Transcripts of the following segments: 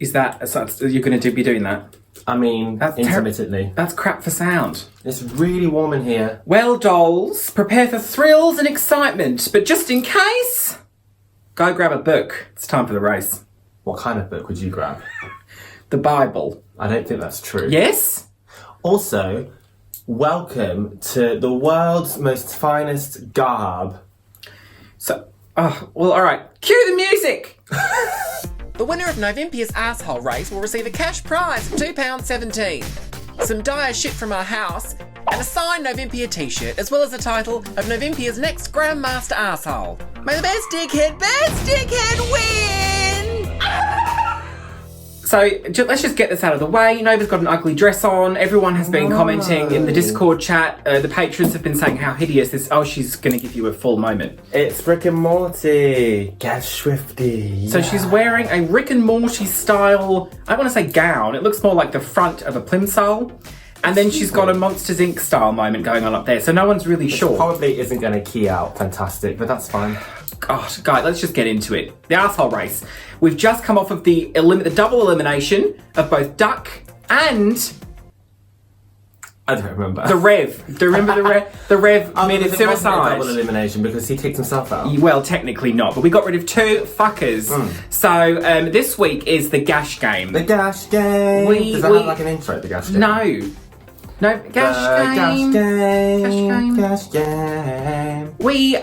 Is that, so you're going to be doing that? I mean, intermittently. That's crap for sound. It's really warm in here. Well, dolls, prepare for thrills and excitement, but just in case, go grab a book. It's time for the race. What kind of book would you grab? The Bible. I don't think that's true. Yes? Also, welcome to the world's most finest garb. So, well, all right. Cue the music! The winner of Novympia's Arsehole race will receive a cash prize of £2.17, some dire shit from our house, and a signed Novympia t-shirt, as well as the title of Novympia's next Grandmaster Arsehole. May the best dickhead win! So, let's just get this out of the way. Nova's got an ugly dress on. Everyone has been commenting in the Discord chat. The patrons have been saying how hideous this... Oh, she's going to give you a full moment. It's Rick and Morty. Get swifty. So she's wearing a Rick and Morty style, I want to say gown. It looks more like the front of a plimsoll. And then she's got a Monsters Inc. style moment going on up there. So no one's really sure. Probably isn't going to key out fantastic, but that's fine. Gosh, guys, let's just get into it. The Arsehole race. We've just come off of the double elimination of both Duck and... I don't remember. The Rev. Do you remember the Rev? The Rev committed suicide. It wasn't a double elimination because he kicked himself out. Well, technically not, but we got rid of two fuckers. So this week is the Gash Game. The Gash Game. Does that have like an intro, the Gash Game? No, Gash Game. Gash Game. We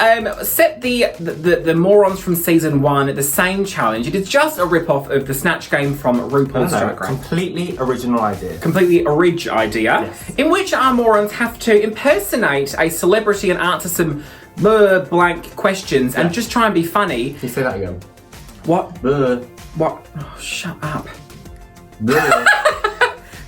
set the morons from season 1 the same challenge. It is just a rip-off of the Snatch Game from RuPaul's Drag Race. Completely original idea. Completely idea. Yes. In which our morons have to impersonate a celebrity and answer some blank questions and just try and be funny. Can you say that again? What? What? Oh, shut up.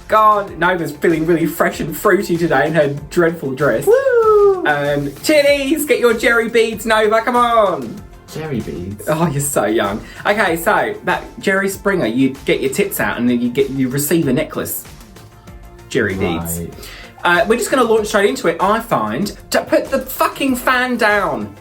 God, Nova's feeling really fresh and fruity today in her dreadful dress. Woo! Titties, get your jerry beads, Nova, come on. Jerry beads? Oh, you're so young. Okay, so that Jerry Springer, you get your tits out and then you receive a necklace. Jerry beads. We're just going to launch straight into it, I find. To put the fucking fan down.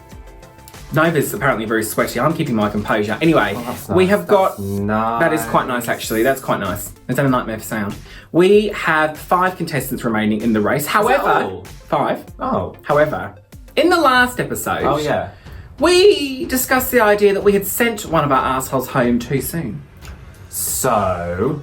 Nova's apparently very sweaty. I'm keeping my composure. Anyway, we have got... Nice. That is quite nice, actually. That's quite nice. Is that a nightmare for sound? We have 5 contestants remaining in the race. However... 5. Oh. However, in the last episode... Oh, yeah. We discussed the idea that we had sent one of our arseholes home too soon. So,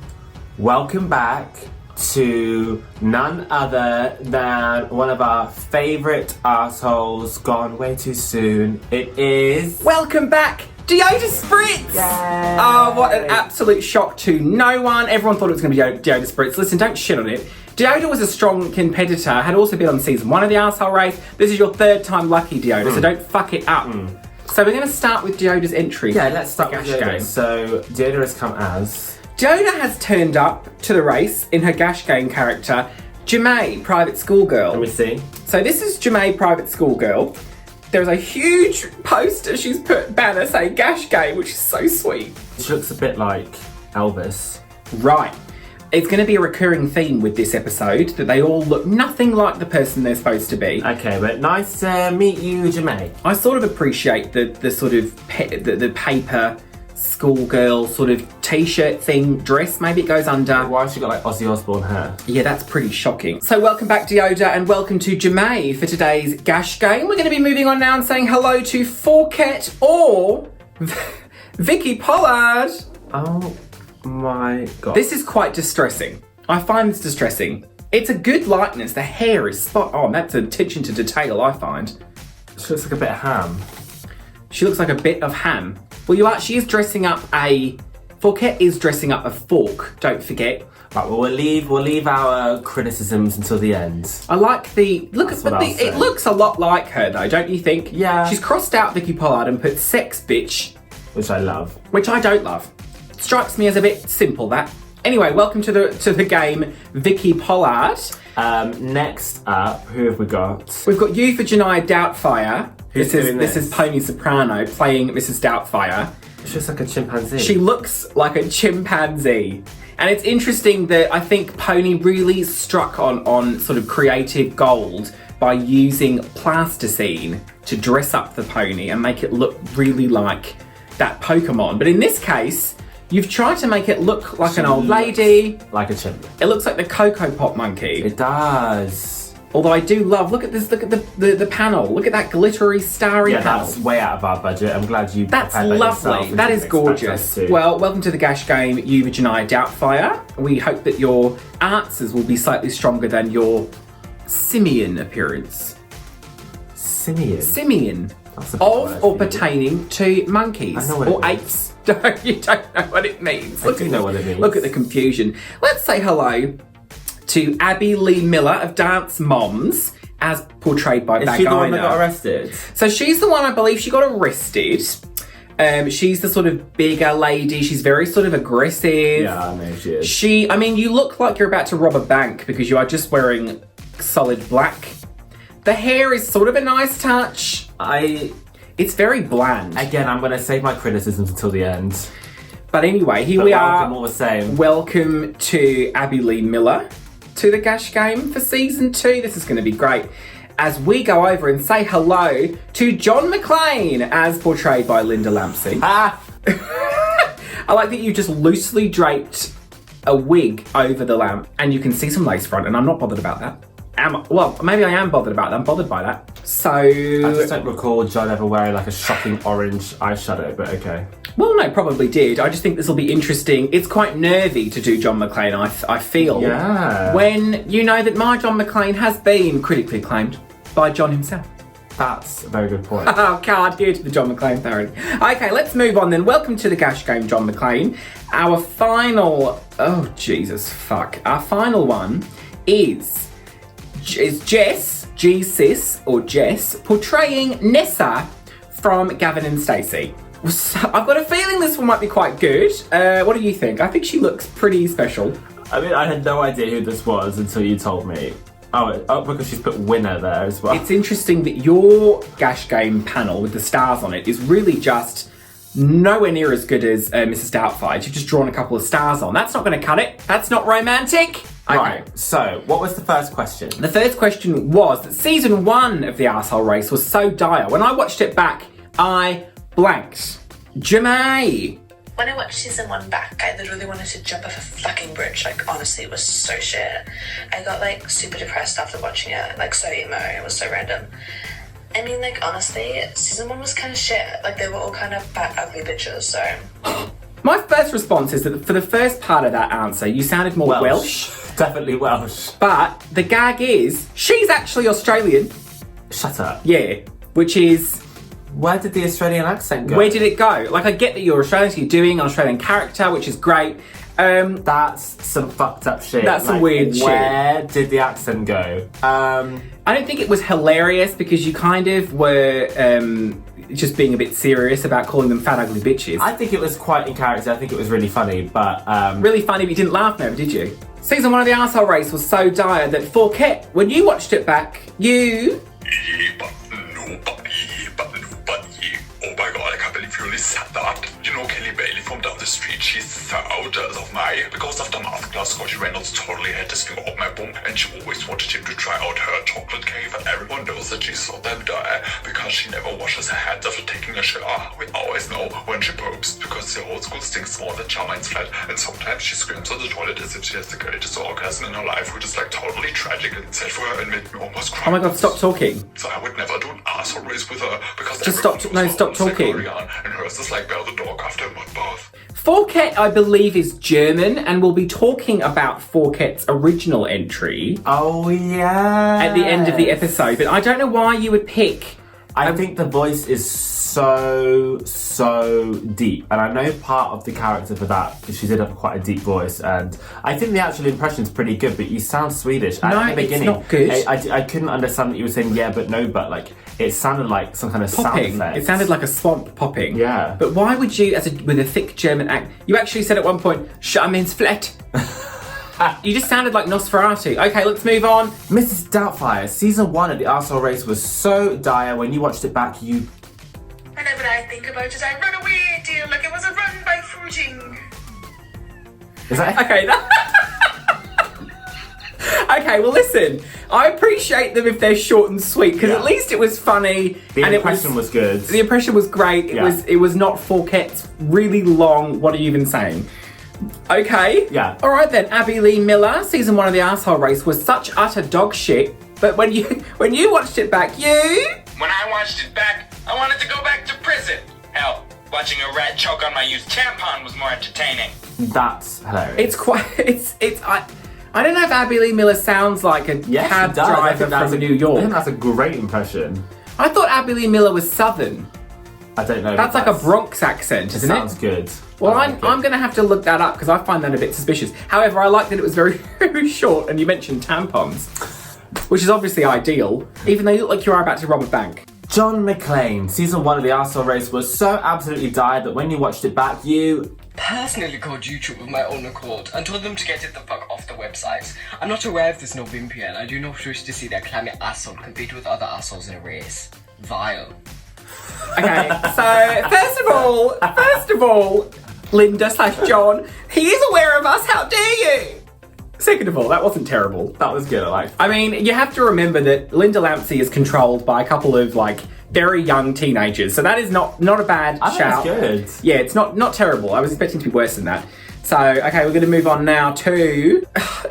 welcome back to none other than one of our favourite arseholes gone way too soon. It is... Welcome back, Deoda Spritz! Yay. Oh, what an absolute shock to no one. Everyone thought it was going to be Deoda Spritz. Listen, don't shit on it. Deoda was a strong competitor, had also been on season 1 of the Arsehole race. This is your 3rd time lucky, Deoda, so don't fuck it up. So we're going to start with Deoda's entry. Yeah, let's start with Gash Gash Game. Game. So, Deoda has come as... Deoda has turned up to the race in her Gash Game character, Jemay, private schoolgirl. Let me see. So this is Jemay, private schoolgirl. There's a huge poster she's put banner saying Gash Game, which is so sweet. She looks a bit like Elvis. Right. It's going to be a recurring theme with this episode, that they all look nothing like the person they're supposed to be. Okay, but nice to meet you, Jemay. I sort of appreciate the sort of the paper schoolgirl sort of t-shirt thing, dress, maybe it goes under. Why has she got like Ozzy Osbourne hair? Yeah, that's pretty shocking. So welcome back, Deoda, and welcome to Jemay for today's Gash Game. We're going to be moving on now and saying hello to Forket or Vicky Pollard. Oh my god. This is quite distressing. I find this distressing. It's a good likeness. The hair is spot on. That's attention to detail, I find. She looks like a bit of ham. She looks like a bit of ham. Well, she is dressing up Forket is dressing up a fork, don't forget. Right, well, we'll leave our criticisms until the end. I like it looks a lot like her though, don't you think? Yeah. She's crossed out Vicky Pollard and put sex bitch. Which I love. Which I don't love. Strikes me as a bit simple, that. Anyway, welcome to the game, Vicky Pollard. Next up, who have we got? We've got you for Janiyah Doubtfire. Who's doing this? This is Pony Soprano playing Mrs. Doubtfire. She looks like a chimpanzee. She looks like a chimpanzee. And it's interesting that I think Pony really struck on sort of creative gold by using plasticine to dress up the pony and make it look really like that Pokemon. But in this case, You've tried to make it look like an old lady. Like a chimney. It looks like the Cocoa Pot monkey. It does. Although I do love, look at this, look at the panel. Look at that glittery, starry panel. That's way out of our budget. I'm glad you That's prepared that yourself lovely. and That didn't is expect gorgeous. us to. Well, welcome to the Gash Game, you, Virginia Doubtfire. We hope that your answers will be slightly stronger than your simian appearance. Simian? Simian. That's a big word Of for or you. pertaining to monkeys. I know what or it means. apes. You don't know what it means. I do know what it means. Look at the confusion. Let's say hello to Abby Lee Miller of Dance Moms, as portrayed by Is she the one that Bagina. got arrested? So she's the one, I believe, she got arrested. She's the sort of bigger lady. She's very sort of aggressive. Yeah, I know she is. I mean, you look like you're about to rob a bank because you are just wearing solid black. The hair is sort of a nice touch. It's very bland. Again, I'm going to save my criticisms until the end. But anyway, here But we welcome are. all the same. Welcome to Abby Lee Miller to the Gash Game for season 2. This is going to be great. As we go over and say hello to John McClane, as portrayed by Linda Lampsey. Ah! I like that you just loosely draped a wig over the lamp and you can see some lace front, and I'm not bothered about that. Well, maybe I am bothered about that. I'm bothered by that. So... I just don't recall John ever wearing like a shocking orange eyeshadow, but okay. Well, no, probably did. I just think this will be interesting. It's quite nervy to do John McClane, I feel. Yeah. When you know that my John McClane has been critically acclaimed by John himself. That's a very good point. Oh, God, here to the John McClane parody. Okay, let's move on then. Welcome to the Gash Game, John McClane. Our final... Oh, Jesus, fuck. Our final one is Jess, G-Sis, or Jess, portraying Nessa from Gavin and Stacey. So, I've got a feeling this one might be quite good. What do you think? I think she looks pretty special. I mean, I had no idea who this was until you told me. Oh, because she's put winner there as well. It's interesting that your Gash Game panel with the stars on it is really just nowhere near as good as Mrs. Doubtfire. You've just drawn a couple of stars on. That's not going to cut it. That's not romantic. Okay. Right, so what was the first question? The first question was that season 1 of the Arsehole race was so dire. When I watched it back, I blanked. Jemay. When I watched season 1 back, I literally wanted to jump off a fucking bridge. Like, honestly, it was so shit. I got, like, super depressed after watching it. Like, so emo. It was so random. I mean, like, honestly, season 1 was kind of shit. Like, they were all kind of fat, ugly bitches, so... My first response is that for the first part of that answer, you sounded more Welsh. Definitely Welsh. But the gag is, she's actually Australian. Shut up. Yeah. Which is... Where did the Australian accent go? Where did it go? Like, I get that you're Australian, so you're doing an Australian character, which is great. That's some fucked up shit. That's some weird shit. Where did the accent go? I don't think it was hilarious because you kind of were just being a bit serious about calling them fat, ugly bitches. I think it was quite in character. I think it was really funny, but... Really funny, but you didn't laugh never, did you? Season 1 of the Arsehole race was so dire that Forquette, when you watched it back, you... But nobody. Oh my god, I can't believe you really said that. You know Kelly Bailey from down the street, she's so jealous of me. Because of the masterclass, Scotty Reynolds totally had this finger up my bum, and she always wanted him to try out her chocolate cake, and everyone knows that she's so damn dirty because she never washes her hands after taking a shower. We always know when she poops, because the whole school stinks more than Charmaine's flat, and sometimes she screams on the toilet as if she has the greatest orgasm in her life, which is like totally tragic and sad for her and made me almost cry. Oh my god, stop talking. So I would never do an arsehole race with her because Just stop, no, stop talking. And hers is like Belle the dog after a mud bath. Forquette, I believe, is German, and we'll be talking about Forquette's original entry Oh, yeah. at the end of the episode, but I don't know why you would pick... I think the voice is so deep, and I know part of the character for that, she did have quite a deep voice, and I think the actual impression's pretty good, but you sound Swedish. No, at the beginning, it's not good. I couldn't understand that you were saying yeah but no but, like, it sounded like some kind of sound Popping. effect. It sounded like a swamp popping. Yeah. But why would you, with a thick German accent, you actually said at one point, Charmaine's flat. You just sounded like Nosferatu. Okay, let's move on. Mrs. Doubtfire, season 1 of the Arsehole race was so dire. When you watched it back, you... Whenever I think about it, I run away, dear, like it was a run by footing. Is that... Okay, Okay, well listen. I appreciate them if they're short and sweet, because at least it was funny. The impression was good. The impression was great. It was not Forquette's really long, what are you even saying? Okay. Yeah. All right then, Abby Lee Miller, season 1 of the Arsehole Race was such utter dog shit, but when you watched it back, When I watched it back, I wanted to go back to prison. Hell, watching a rat choke on my used tampon was more entertaining. That's hilarious. It's quite, I don't know if Abby Lee Miller sounds like a cab driver from New York. I think that's a great impression. I thought Abby Lee Miller was Southern. I don't know. That's like a Bronx accent, isn't it? Sounds good. Well, I'm going to have to look that up because I find that a bit suspicious. However, I like that it was very, very short, and you mentioned tampons, which is obviously ideal, even though you look like you are about to rob a bank. John McClane, season 1 of the Arsehole Race was so absolutely dire that when you watched it back, you personally called YouTube of my own accord and told them to get it the fuck off the website. I'm not aware of this Novympia, and I do not wish to see their clammy asshole compete with other assholes in a race. Vile. Okay, so first of all, Linda/John, he is aware of us, how dare you? Second of all, that wasn't terrible. that was good. I liked it. I mean, you have to remember that Linda Lampsey is controlled by a couple of, like, very young teenagers, so that is not a bad shout. That was good. Yeah, it's not terrible. I was expecting to be worse than that. So, okay, we're going to move on now to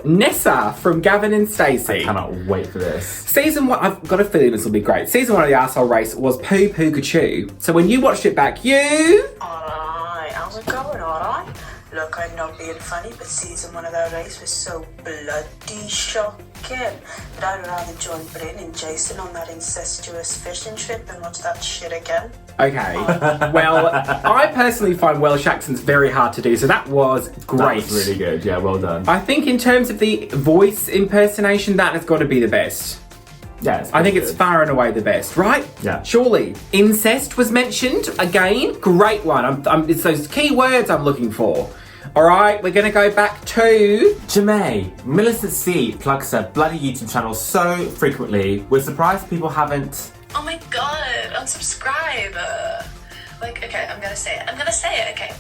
Nessa from Gavin and Stacey. I cannot wait for this. Season 1, I've got a feeling this will be great. Season 1 of the Arsehole Race was Poo Poo Kachoo. So when you watched it back, Alright, how's it going, alright? Look, I'm not being funny, but season 1 of that race was so bloody shocking that I'd rather join Bryn and Jason on that incestuous fishing trip than watch that shit again. Okay, well, I personally find Welsh accents very hard to do, so that was great. That was really good. Yeah, well done. I think in terms of the voice impersonation, that has got to be the best. Yeah, I think it's far and away the best, right? Yeah. Surely. Incest was mentioned again. Great one. It's those key words I'm looking for. All right, we're going to go back to Jemay. Millicent C plugs her bloody YouTube channel so frequently. We're surprised people haven't. Oh my god, unsubscribe. Okay, I'm gonna say it, okay.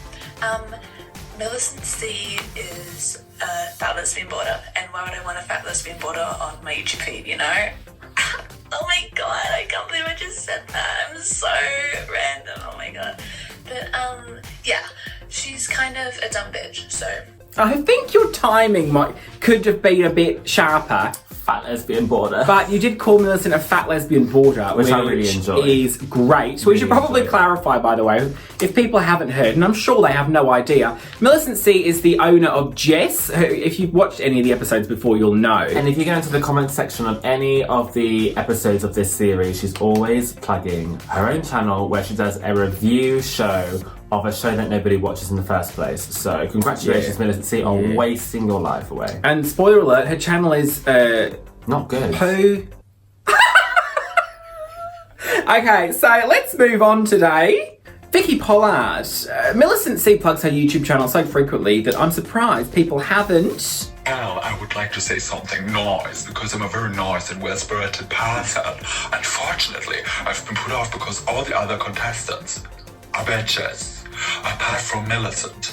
Millicent C is a fat lesbian border, and why would I want a fat lesbian border on my YouTube feed, you know? Oh my god, I can't believe I just said that. I'm so random, oh my god. But, yeah, she's kind of a dumb bitch, so. I think your timing could have been a bit sharper. Fat lesbian border. But you did call Millicent a fat lesbian border, which I really enjoy. Is great. We should probably clarify, by the way, if people haven't heard, and I'm sure they have no idea, Millicent C is the owner of Jess, who, if you've watched any of the episodes before, you'll know. And if you go into the comment section of any of the episodes of this series, she's always plugging her own channel where she does a review show of a show that nobody watches in the first place. So congratulations, Millicent C, on wasting your life away. And spoiler alert, her channel is not good. Poo. Okay, so let's move on today. Vicky Pollard. Millicent C plugs her YouTube channel so frequently that I'm surprised people haven't. Well, I would like to say something nice, because I'm a very nice and well-spirited person. Unfortunately, I've been put off because all the other contestants are bitches, apart from Millicent,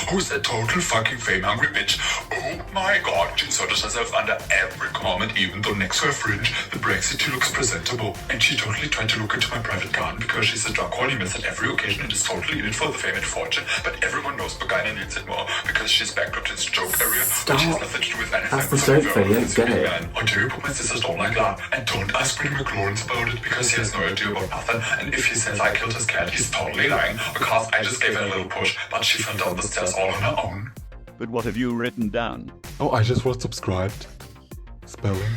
who's a total fucking fame-hungry bitch. Oh my god, she inserted herself under every comment, even though next to her fringe, the Brexit looks presentable. And she totally tried to look into my private garden because she's a drug horny miss at every occasion and is totally in it for the fame and fortune. But everyone knows Bagina needs it more because she's bankrupt in its joke area, which has nothing to do with anything. That's the joke thing, you get it. I do, but my sisters don't like that. And don't ask Billy McLawrence about it because he has no idea about nothing. And if he says I killed his cat, he's totally lying because I just gave her a little push, but she fell down the stairs all on her own. But what have you written down? Oh, I just was subscribed. Spelling.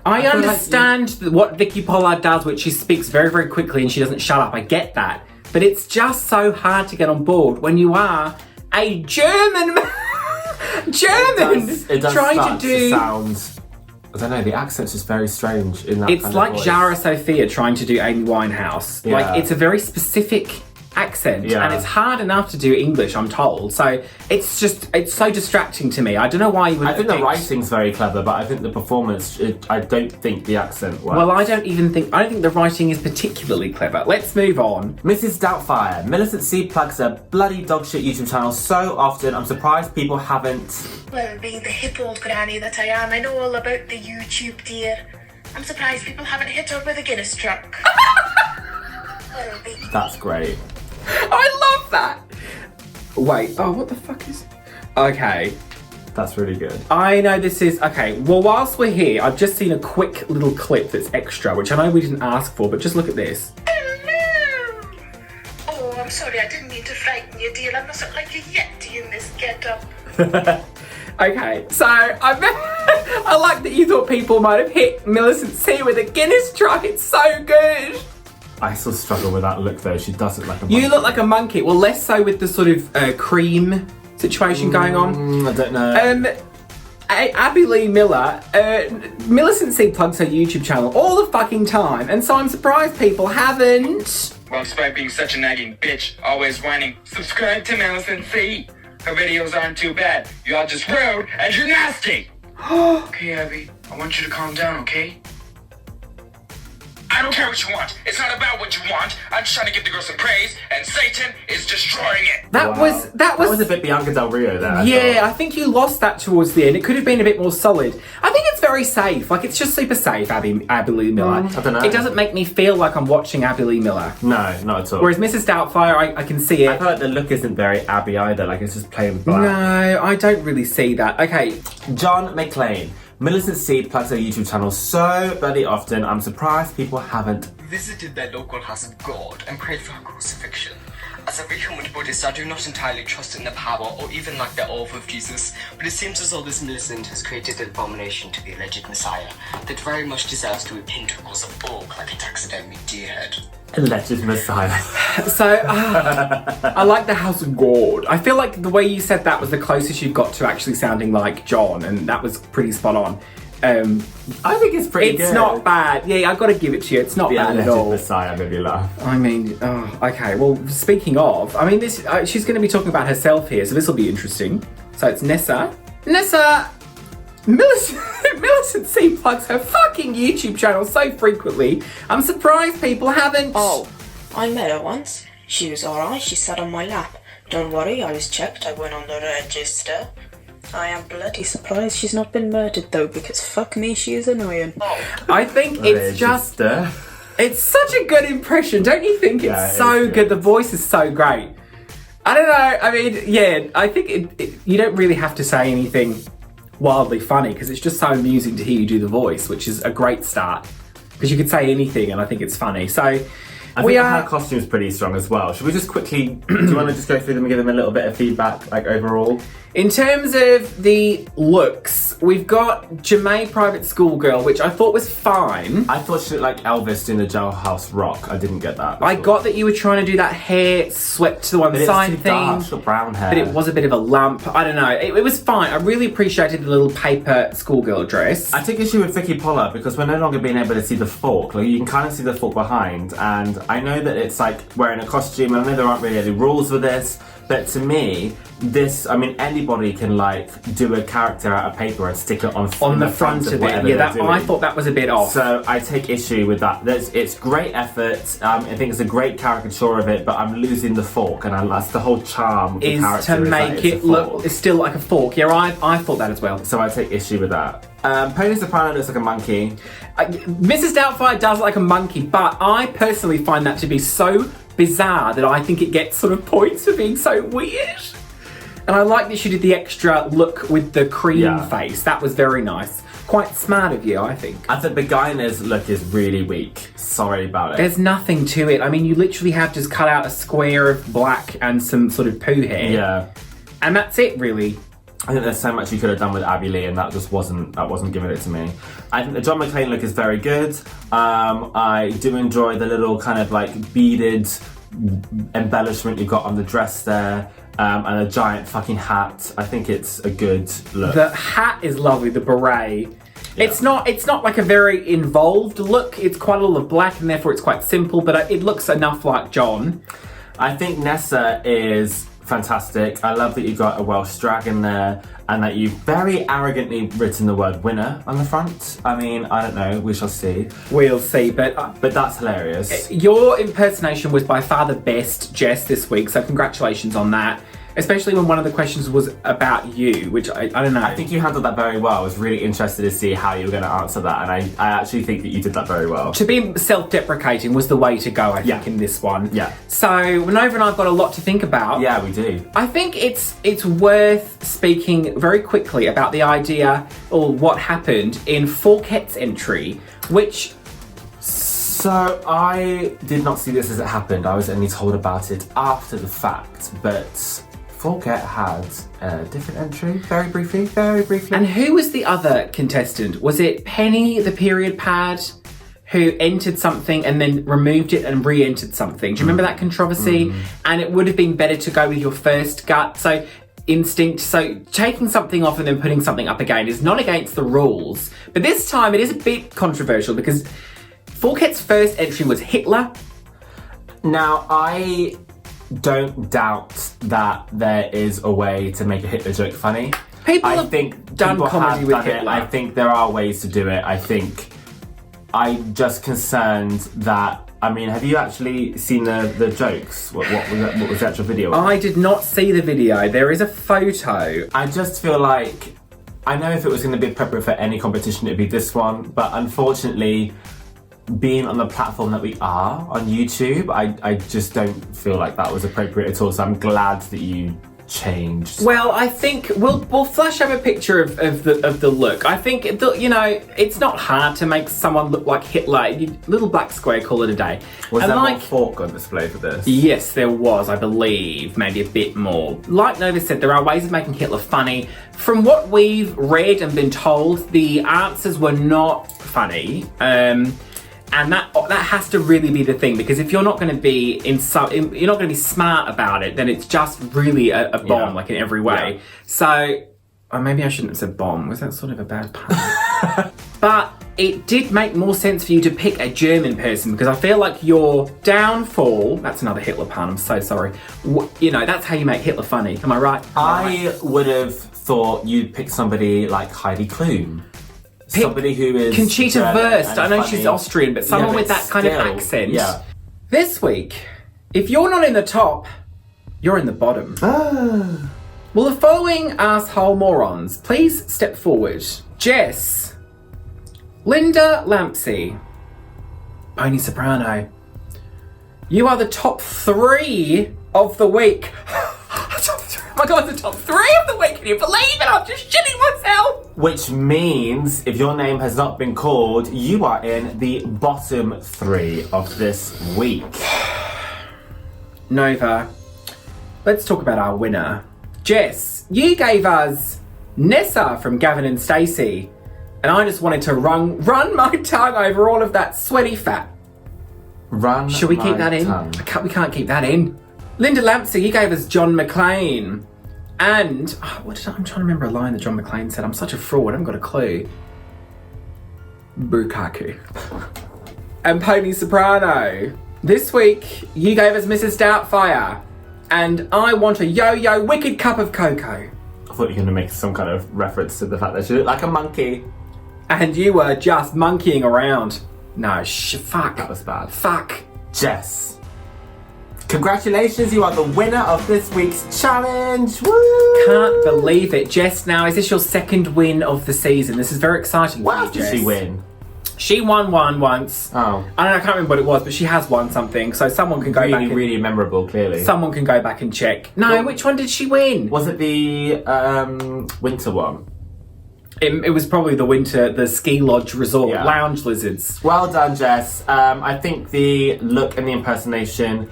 I understand what Vicky Pollard does, which she speaks very, very quickly and she doesn't shut up. I get that. But it's just so hard to get on board when you are a German It does trying start to do... sound... I don't know, the accent's just very strange in that It's kind like of voice. Jara Sophia trying to do Amy Winehouse. Yeah. Like, it's a very specific accent, Yeah. and it's hard enough to do English, I'm told. So it's so distracting to me. I don't know why you would. I think the writing's very clever, but I think the performance, I don't think the accent works. Well, I don't think the writing is particularly clever. Let's move on. Mrs. Doubtfire. Millicent C plugs a bloody dogshit YouTube channel so often, I'm surprised people haven't. Well, being the hip old granny that I am, I know all about the YouTube, dear. I'm surprised people haven't hit her with a Guinness truck. That's great. I love that. Wait, what the fuck is... Okay. That's really good. I know this is... Okay, well, whilst we're here, I've just seen a quick little clip that's extra, which I know we didn't ask for, but just look at this. Hello! Oh, I'm sorry, I didn't mean to frighten you, dear. I mustn't like a yeti in this get-up. Okay, so I like that you thought people might have hit Millicent C with a Guinness truck. It's so good. I still struggle with that look though. She does look like a monkey. You look like a monkey. Well, less so with the sort of cream situation going on. I don't know. Abby Lee Miller, Millicent C plugs her YouTube channel all the fucking time, and so I'm surprised people haven't. Well, despite being such a nagging bitch, always whining, subscribe to Millicent C. Her videos aren't too bad. You all just rude and you're nasty. Okay, Abby, I want you to calm down, okay? I don't care what you want. It's not about what you want. I'm just trying to give the girl some praise, and Satan is destroying it. That was a bit Bianca Del Rio there. Yeah, I think you lost that towards the end. It could have been a bit more solid. I think it's very safe. Like, it's just super safe, Abby Lee Miller. I don't know. It doesn't make me feel like I'm watching Abby Lee Miller. No, not at all. Whereas Mrs. Doubtfire, I can see it. I feel like the look isn't very Abby either. Like, it's just plain black. No, I don't really see that. Okay. John McClane. Millicent C plugs her YouTube channel so bloody often, I'm surprised people haven't visited their local house of God and prayed for her crucifixion. As a human Buddhist, I do not entirely trust in the power or even like the oath of Jesus, but it seems as though this Millicent has created an abomination to the alleged Messiah that very much deserves to repent because of bulk like a taxidermy deer head. Alleged Messiah. So, I like the House of God. I feel like the way you said that was the closest you got to actually sounding like John, and that was pretty spot on. I think it's pretty good. It's not bad. Yeah, I've got to give it to you. It's not The bad at alleged all. Messiah made me laugh. I mean, okay. Well, speaking of, I mean, this she's going to be talking about herself here, so this will be interesting. So it's Nessa. Millicent C plugs her fucking YouTube channel so frequently. I'm surprised people haven't. Oh, I met her once. She was alright, she sat on my lap. Don't worry, I was checked, I went on the register. I am bloody surprised she's not been murdered though, because fuck me, she is annoying. I think it's just... Register. It's such a good impression, don't you think? Yeah, It's so good. The voice is so great. I don't know, I mean, yeah, I think you don't really have to say anything wildly funny, because it's just so amusing to hear you do the voice, which is a great start. Because you could say anything and I think it's funny. So, I think her costume's pretty strong as well. Should we just quickly, do you want to just go through them and give them a little bit of feedback, like overall? In terms of the looks, we've got Jamae Private Schoolgirl, which I thought was fine. I thought she looked like Elvis doing the Jailhouse Rock. I didn't get that. I got that you were trying to do that hair swept to the one side it's too thing. dark, she's got brown hair. But it was a bit of a lump. I don't know. It was fine. I really appreciated the little paper schoolgirl dress. I take issue with Vicky Pollard because we're no longer being able to see the fork. Like, you can kind of see the fork behind, and I know that it's like wearing a costume, and I know there aren't really any rules with this, but to me, this, I mean, anybody can like do a character out of paper and stick it on the front of it. Yeah, I thought that was a bit off. So I take issue with that. It's great effort. I think it's a great caricature of it, but I'm losing the fork, and that's the whole charm of the character. To make it look, it's still like a fork. Yeah, I thought that as well. So I take issue with that. Pony Soprano looks like a monkey. Mrs. Doubtfire does look like a monkey, but I personally find that to be so bizarre that I think it gets sort of points for being so weird. And I like that she did the extra look with the cream face. That was very nice. Quite smart of you, I think. I think Begina's look is really weak. Sorry about it. There's nothing to it. I mean, you literally have just cut out a square of black and some sort of poo hair. Yeah. And that's it, really. I think there's so much you could have done with Abby Lee, and that just wasn't giving it to me. I think the John McClane look is very good. I do enjoy the little kind of like beaded embellishment you've got on the dress there, and a giant fucking hat. I think it's a good look. The hat is lovely, the beret. Yeah. It's not like a very involved look. It's quite a lot of black, and therefore it's quite simple, but it looks enough like John. I think Nessa is fantastic. I love that you got a Welsh dragon there and that you've very arrogantly written the word winner on the front. I mean, I don't know, we shall see. We'll see, but that's hilarious. Your impersonation was by far the best, Jess, this week, so congratulations on that. Especially when one of the questions was about you, which I don't know. I think you handled that very well. I was really interested to see how you were going to answer that, and I actually think that you did that very well. To be self-deprecating was the way to go, I think, in this one. Yeah. So, Nova and I've got a lot to think about. Yeah, we do. I think it's worth speaking very quickly about the idea, or what happened in Forquet's entry, which... So, I did not see this as it happened. I was only told about it after the fact, but... Forquet had a different entry, very briefly. And who was the other contestant? Was it Penny, the period pad, who entered something and then removed it and re-entered something? Do you remember that controversy? And it would have been better to go with your first gut, so instinct. So taking something off and then putting something up again is not against the rules. But this time it is a bit controversial because Forquet's first entry was Hitler. Now, I don't doubt that there is a way to make a Hitler joke funny. People have done comedy with Hitler. I think there are ways to do it. I think I'm just concerned that, I mean, have you actually seen the jokes? What was the actual video? I did not see the video. There is a photo. I just feel like, I know if it was going to be appropriate for any competition, it'd be this one, but unfortunately, being on the platform that we are on YouTube, I just don't feel like that was appropriate at all. So I'm glad that you changed. Well, I think we'll flash up a picture of the look. I think it's not hard to make someone look like Hitler. Little black square, call it a day. Was there more fork on display for this? Yes, there was. I believe maybe a bit more. Like Nova said, there are ways of making Hitler funny. From what we've read and been told, the answers were not funny. And that has to really be the thing, because if you're not going to be you're not going to be smart about it, then it's just really a bomb, like in every way. Yeah. So, or maybe I shouldn't have said bomb. Was that sort of a bad pun? But it did make more sense for you to pick a German person, because I feel like your downfall. That's another Hitler pun. I'm so sorry. That's how you make Hitler funny. Am I right? I would have thought you'd pick somebody like Heidi Klum. Somebody who is Conchita Wurst. I know she's Austrian, but someone with that kind of accent. Yeah. This week, if you're not in the top, you're in the bottom. Will the following arsehole morons please step forward? Jess, Linda Lampsey, Pony Soprano. You are the top 3 of the week. Oh my god, the top 3 of the week. Can you believe it? I'm just shitting myself. Which means if your name has not been called, you are in the bottom 3 of this week. Nova, let's talk about our winner. Jess, you gave us Nessa from Gavin and Stacey, and I just wanted to run my tongue over all of that sweaty fat. Should we keep that in? We can't keep that in. Linda Lampsey, you gave us John McClane. And, I'm trying to remember a line that John McClane said. I'm such a fraud, I haven't got a clue. Bukaku. And Pony Soprano. This week, you gave us Mrs. Doubtfire. And I want a yo-yo wicked cup of cocoa. I thought you were going to make some kind of reference to the fact that she looked like a monkey. And you were just monkeying around. No, fuck. That was bad. Fuck. Jess. Congratulations, you are the winner of this week's challenge. Woo! Can't believe it. Jess, now, is this your second win of the season? This is very exciting what for you, else Jess. did she win? She won one once. Oh. I can't remember what it was, but she has won something, so someone can go back and... Really memorable, clearly. Someone can go back and check. No, which one did she win? Was it the winter one? It was probably the ski lodge resort, lounge lizards. Well done, Jess. I think the look and the impersonation...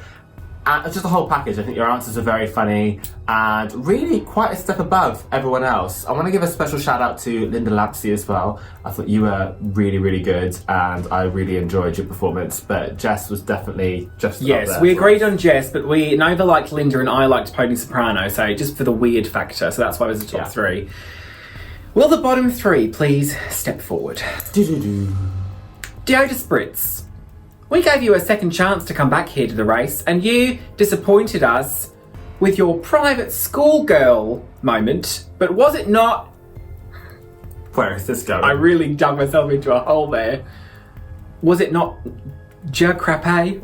just the whole package. I think your answers are very funny and really quite a step above everyone else. I want to give a special shout out to Linda Lampsey as well. I thought you were really, really good and I really enjoyed your performance, but Jess was definitely just Yes, up there. we agreed on Jess, but we neither liked Linda and I liked Pony Soprano, so just for the weird factor, so that's why it was the top 3. Will the bottom 3 please step forward? Do-do-do. Deoda Spritz, We gave you a second chance to come back here to the race, and you disappointed us with your private schoolgirl moment. But was it not? Where is this going? I really dug myself into a hole there. Was it not Je Crape?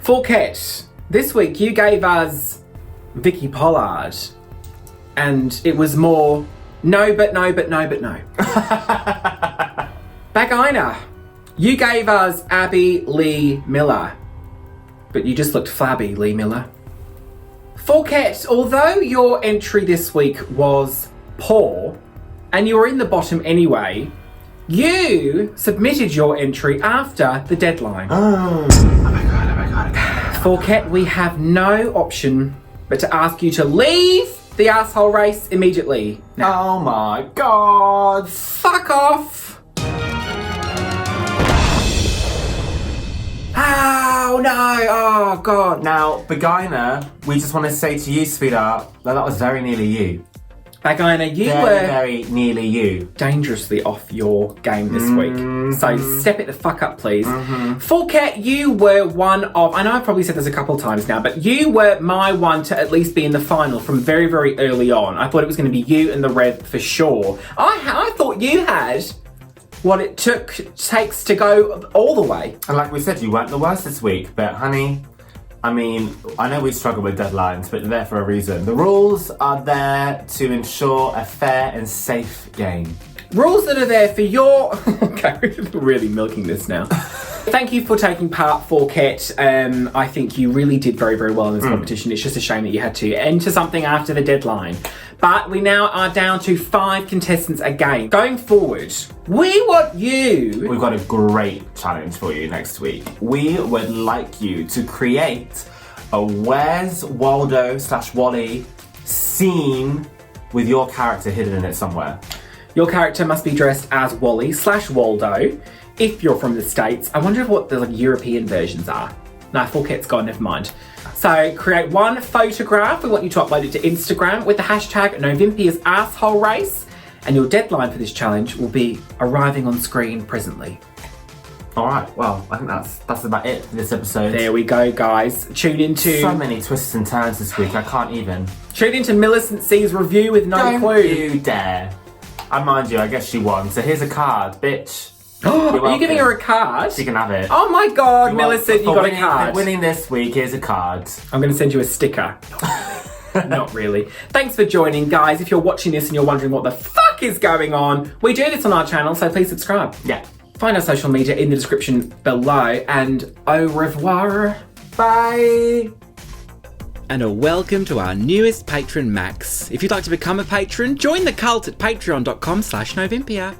Forquette, this week you gave us Vicky Pollard, and it was more no, but no, but no, but no. Bagina, you gave us Abby Lee Miller, but you just looked flabby, Lee Miller. Forquette, although your entry this week was poor, and you were in the bottom anyway, you submitted your entry after the deadline. Oh my god. Forquette, we have no option but to ask you to leave the arsehole race immediately. Now, Oh my god. fuck off! Oh no! Oh god! Now, Bagina, we just want to say to you, sweetheart, that was very nearly you. Bagina, you Very, were very nearly you. dangerously off your game this week. So step it the fuck up, please. Forquette, you were one of, I know I've probably said this a couple of times now, but you were my one to at least be in the final from very, very early on. I thought it was going to be you and the Rev for sure. I thought you had what it takes to go all the way. And like we said, you weren't the worst this week, but honey, I mean, I know we struggle with deadlines, but they're there for a reason. The rules are there to ensure a fair and safe game. Rules that are there for your... Okay, we're really milking this now. Thank you for taking part, Forquette. I think you really did very, very well in this competition. It's just a shame that you had to enter something after the deadline. But we now are down to 5 contestants again. Going forward, we want you... We've got a great challenge for you next week. We would like you to create a Where's Waldo / Wally scene with your character hidden in it somewhere. Your character must be dressed as Wally / Waldo. If you're from the States, I wonder what the European versions are. No, Forquette's gone, never mind. So create one photograph. We want you to upload it to Instagram with the hashtag Novympia's Arsehole Race, and your deadline for this challenge will be arriving on screen presently. Alright, well, I think that's about it for this episode. There we go, guys. Tune into... So many twists and turns this week, I can't even. Tune into Millicent C's review with no Don't clue. you dare. And mind you, I guess she won, so here's a card, bitch. Are you giving her a card? She can have it. Oh my god, Millicent, you got winning, a card. For winning this week, here's a card. I'm going to send you a sticker. Not really. Thanks for joining, guys. If you're watching this and you're wondering what the fuck is going on, we do this on our channel, so please subscribe. Yeah. Find our social media in the description below, and au revoir. Bye. And a welcome to our newest patron, Max. If you'd like to become a patron, join the cult at patreon.com/Novympia.